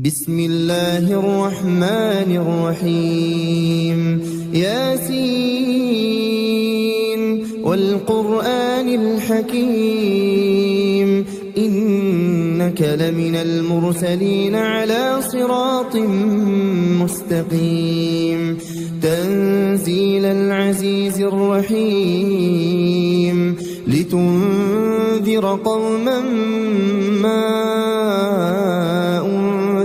بسم الله الرحمن الرحيم ياسين والقرآن الحكيم إنك لمن المرسلين على صراط مستقيم تنزيل العزيز الرحيم لتنذر قوما ما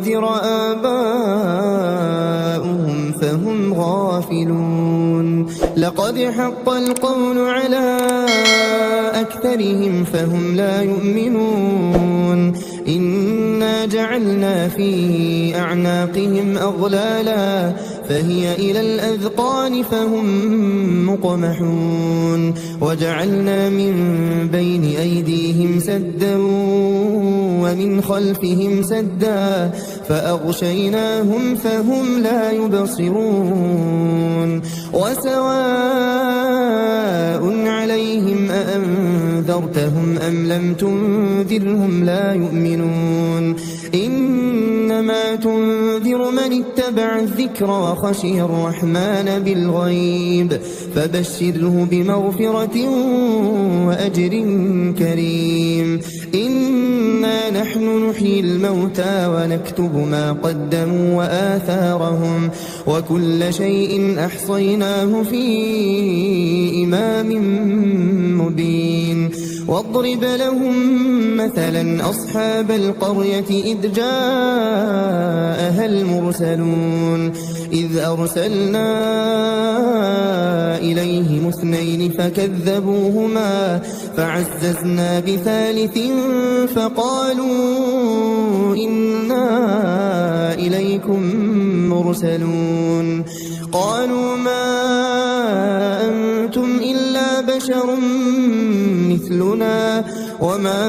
أنذر آباؤهم فهم غافلون لقد حق القول على أكثرهم فهم لا يؤمنون إنا جعلنا في أعناقهم أغلالا فهي إلى الأذقان فهم مقمحون وجعلنا من بين أيديهم سدا ومن خلفهم سدا فأغشيناهم فهم لا يبصرون وسواء عليهم أأنذرتهم أم لم تنذرهم لا يؤمنون إنما تنذر من اتبع الذكر وخشي الرحمن بالغيب فبشره بمغفرة وأجر كريم إنا نحن نحيي الموتى ونكتب ما قدموا وآثارهم وكل شيء أحصيناه في إمام مبين واضرب لهم مثلا أصحاب القرية إذ جاءها المرسلون إذ أرسلنا إليهم اثنين فكذبوهما فعززنا بثالث فقالوا إنا إليكم مرسلون قالوا ما أنتم إلا بشر مثلنا وما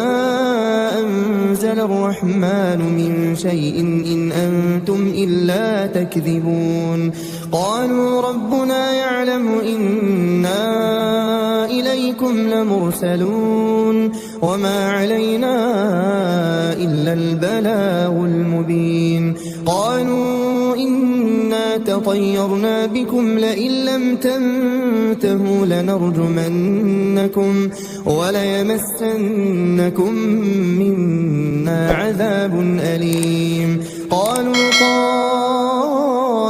أنزل الرحمن من شيء إن أنتم إلا تكذبون قالوا ربنا يعلم إنا إليكم لمرسلون وما علينا إلا البلاغ المبين قالوا إنا تطيرنا بكم لئن لم تنتهوا لنرجمنكم وليمسنكم منا عذاب أليم قالوا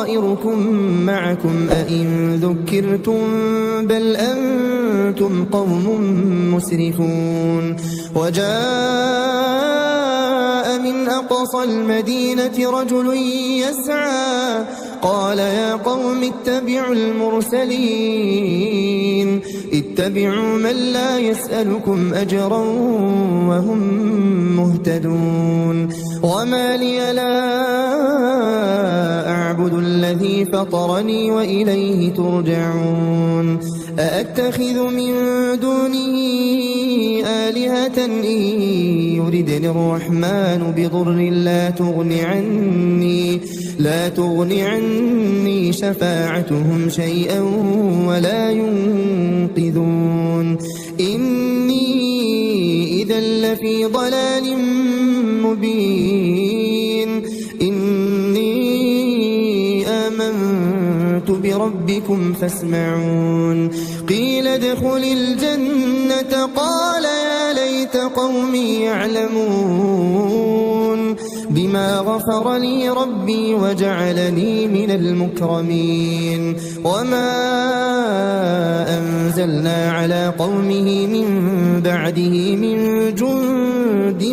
طائركم معكم أئن ذكرتم بل أنتم قوم مسرفون وجاء من أقصى المدينة رجل يسعى قال يا قوم اتبعوا المرسلين اتبعوا من لا يسألكم أجرا وهم مهتدون وما لي لا أعبد الذي فطرني وإليه ترجعون أأتخذ من دونه آلهة إن يردني الرحمن بضر لا تغني عني شفاعتهم شيئا ولا ينقذون إني إذا لفي ضلال مبين إني آمنت بربكم فاسمعون قيل ادخل الجنة قال يا ليت قومي يعلمون بما غفر لي ربي وجعلني من المكرمين وما أنزلنا على قومه من بعده من جند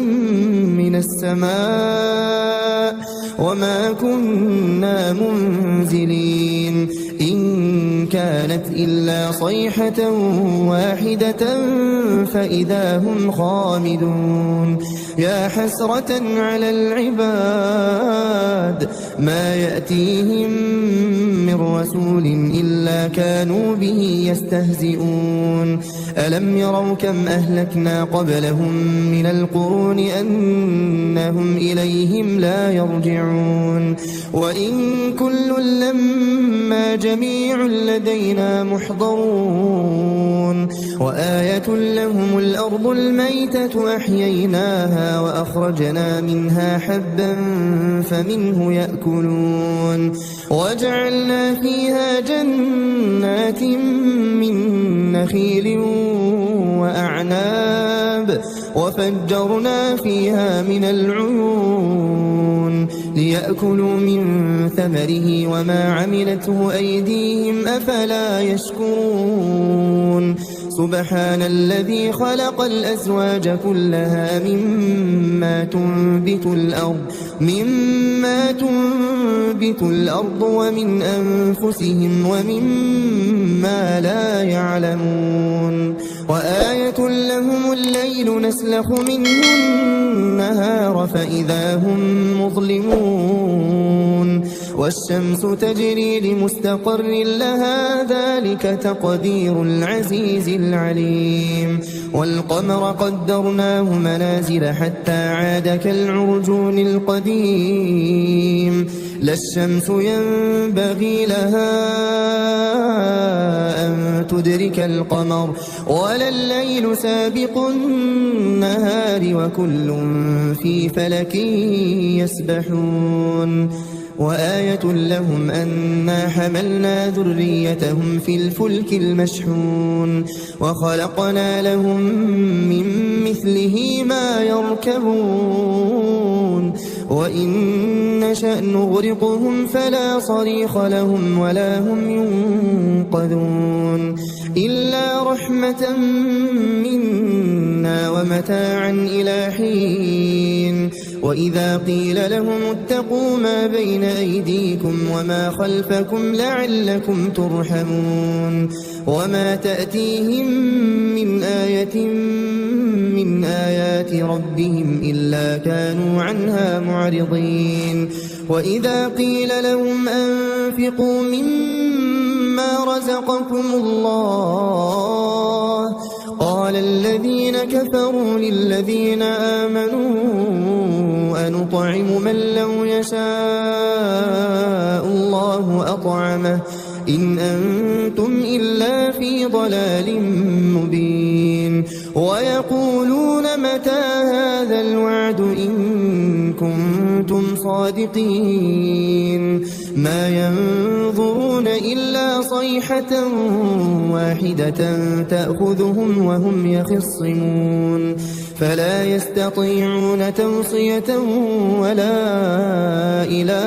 من السماء وما كنا منزلين إن كانت إلا صيحة واحدة فإذا هم خامدون يا حسرة على العباد ما يأتيهم من رسول إلا كانوا به يستهزئون ألم يروا كم أهلكنا قبلهم من القرون أنهم إليهم لا يرجعون وإن كل لما جميع لدينا لدينا محضرون وآية لهم الأرض الميتة أحييناها وأخرجنا منها حبا فمنه يأكلون وجعلنا فيها جنات من نخيل وأعناب وفجرنا فيها من العيون ليأكلوا من ثمره وما عملته أيديهم أفلا يشكرون سبحان الذي خلق الأزواج كلها مما تنبت الأرض ومن أنفسهم ومما لا يعلمون وآية لهم الليل نسلخ منه النهار فإذا هم مظلمون والشمس تجري لمستقر لها ذلك تقدير العزيز العليم والقمر قدرناه منازل حتى عاد كالعرجون القديم لا الشمس ينبغي لها أن تدرك القمر ولا الليل سابق النهار وكل في فلك يسبحون وآية لهم أنا حملنا ذريتهم في الفلك المشحون وخلقنا لهم من مثله ما يركبون وإن نشأ نغرقهم فلا صريخ لهم ولا هم ينقذون إلا رحمة منا ومتاعا إلى حين وإذا قيل لهم اتقوا ما بين أيديكم وما خلفكم لعلكم ترحمون وما تأتيهم من آية من آيات ربهم إلا كانوا عنها معرضين وإذا قيل لهم أنفقوا مما رزقكم الله قال الذين كفروا للذين آمنوا أنطعم من لو يشاء الله أطعمه إن أنتم إلا في ضلال مبين ويقولون متى هذا الوعد إن كنتم صادقين ما ينظرون إلا صيحة واحدة تأخذهم وهم يخصمون فلا يستطيعون توصية ولا إلى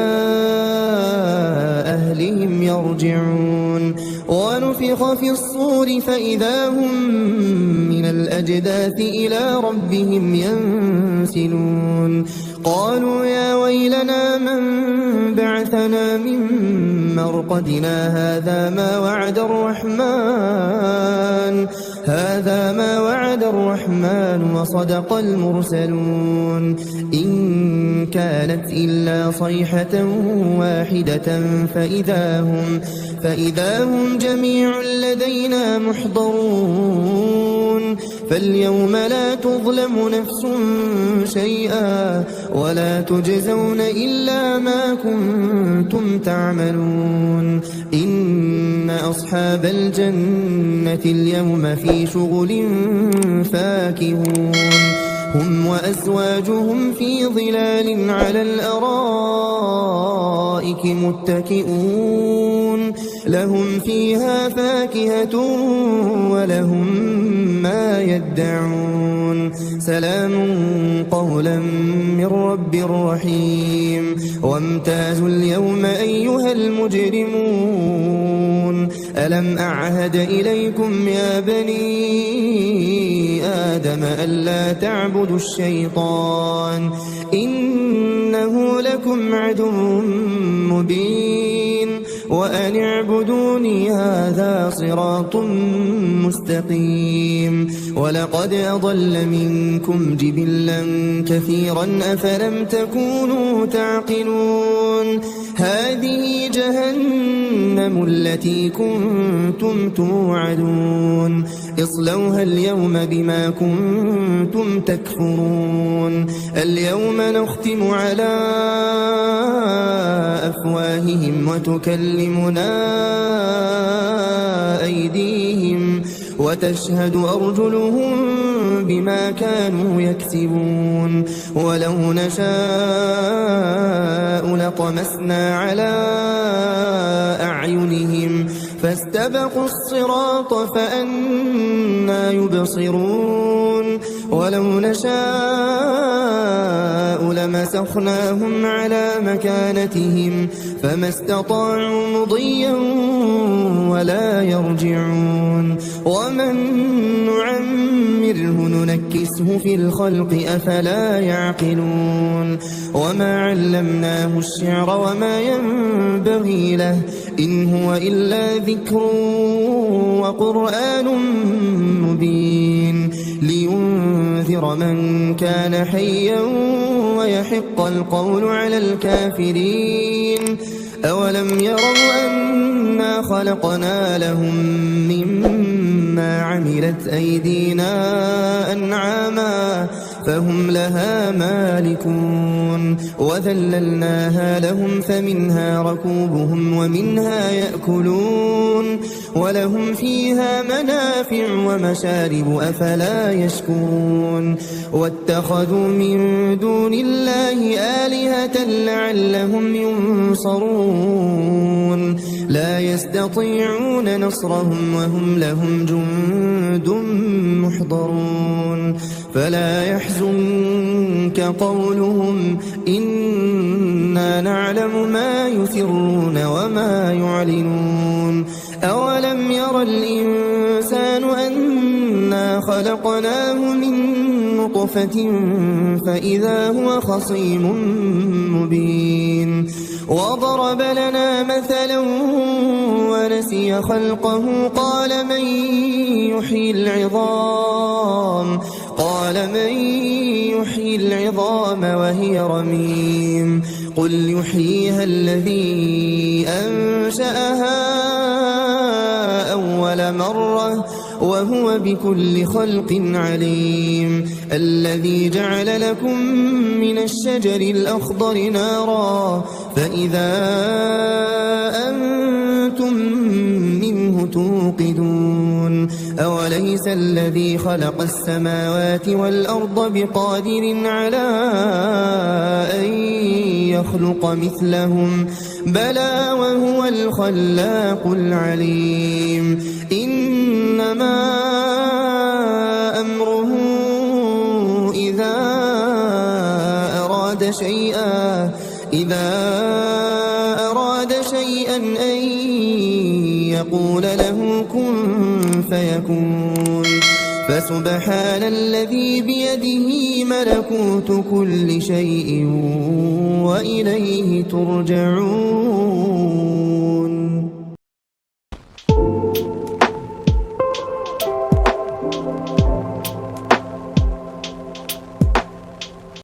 أهلهم يرجعون ونفخ في الصور فإذا هم من الأجداث إلى ربهم ينسلون قالوا يا ويلنا من بعثنا من مرقدنا هذا ما وعد الرحمن وصدق المرسلون إن كانت إلا صيحة واحدة فإذا هم جميع لدينا محضرون فاليوم لا تظلم نفس شيئا ولا تجزون إلا ما كنتم تعملون إن أصحاب الجنة اليوم في شغل فاكهون هم وأزواجهم في ظلال على الأرائك متكئون لهم فيها فاكهة ولهم ما يدعون سلام قولا من رب رحيم وامتازوا اليوم أيها المجرمون ألم أعهد إليكم يا بني آدم ألا تعبدوا الشيطان إنه لكم عدو مبين وأن اعبدوني هذا صراط مستقيم ولقد أضل منكم جبلا كثيرا أفلم تكونوا تعقلون هذه جهنم التي كنتم توعدون اصلوها اليوم بما كنتم تكفرون اليوم نختم على أفواههم وتكلمنا أيديهم وتشهد أرجلهم بما كانوا يكسبون ولو نشاء لطمسنا على أعينهم فاستبقوا الصراط فأنى يبصرون ولو نشاء لمسخناهم على مكانتهم فما استطاعوا مضيا ولا يرجعون ومن نعمره ننكسه في الخلق أفلا يعقلون وما علمناه الشعر وما ينبغي له إن هو إلا ذكر وقرآن مبين لينذر من كان حيا ويحق القول على الكافرين أولم يروا أنا خلقنا لهم مما عملت أيدينا أنعاما فهم لها مالكون وذللناها لهم فمنها ركوبهم ومنها يأكلون ولهم فيها منافع ومشارب أفلا يشكرون واتخذوا من دون الله آلهة لعلهم ينصرون لا يستطيعون نصرهم وهم لهم جند محضرون فلا يحزنك قولهم إنا نعلم ما يسرون وما يعلنون أولم ير الإنسان أنا خلقناه من نطفة فإذا هو خصيم مبين وضرب لنا مثلا ونسي خلقه قال من يحيي العظام وهي رميم قل يحييها الذي أنشأها أول مرة وهو بكل خلق عليم الذي جعل لكم من الشجر الأخضر نارا فإذا أنتم منه توقدون أوليس الذي خلق السماوات والأرض بقادر على أن يخلق مثلهم بلى وهو الخلاق العليم إنما أمره إذا أراد شيئا أن يقول له كن فيكون فسبحان الذي بيده ملكوت كل شيء وإليه ترجعون